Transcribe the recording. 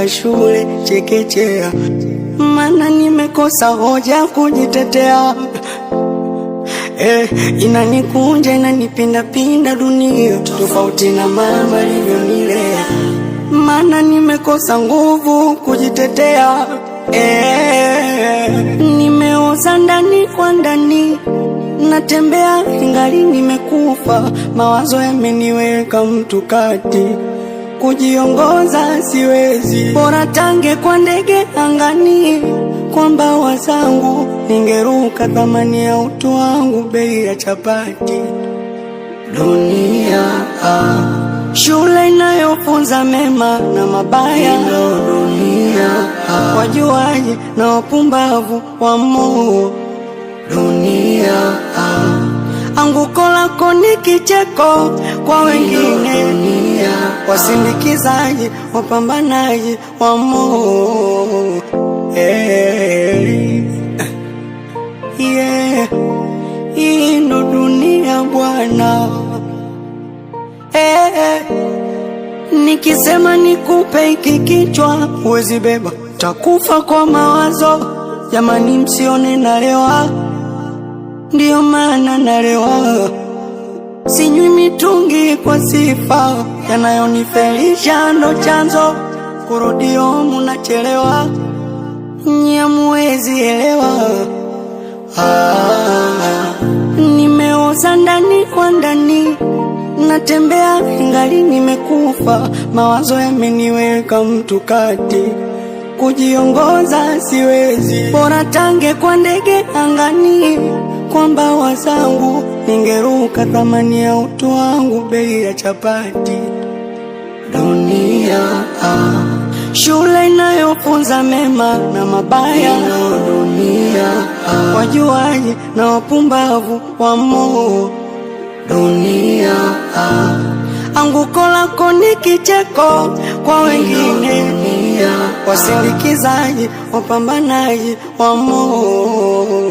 nilipofika shule chekechea, maana nimekosa hoja kujitetea. Inanikunja inanipinda pinda dunia, tofauti na mama alivyonilea, maana nimekosa nguvu kujitetea. Nimeoza ndani kwa ndani, natembea ingali nimekufa, mawazo yameniweka mtu kati, kujiongoza siwezi, bora tange kwa ndege angani, kwa mbawa zangu ningeruka, thamani ya utu wangu bei ya chapati. Dunia shule inayofunza mema na mabaya, dunia wajuaji na wapumbavu wa moo. Dunia anguko lako ni kicheko kwa wengine, wasindikizaji wapambanaji wa moo. Hii ndo dunia bwana. Nikisema nikupe hiki kichwa huwezi beba, takufa kwa mawazo. Jamani msione nalewa, ndiyo maana nalewa. Sinywi mitungi kwa sifa, yanayonifelisha ndo chanzo, kurudio munachelewa, nye muwezi elewa. Nimeoza ndani kwa ndani, natembea ingali nimekufa, mawazo yameniweka mtu kati, kujiongoza siwezi, bora tange kwa ndege angani, kwa mbawa zangu ningeruka, thamani ya utu wangu bei ya chapati. Dunia shule inayofunza mema na mabaya, dunia wajuaji na wapumbavu wa moo. Dunia anguko lako ni kicheko kwa wengine, wasindikizaji wapambanaji wa moo.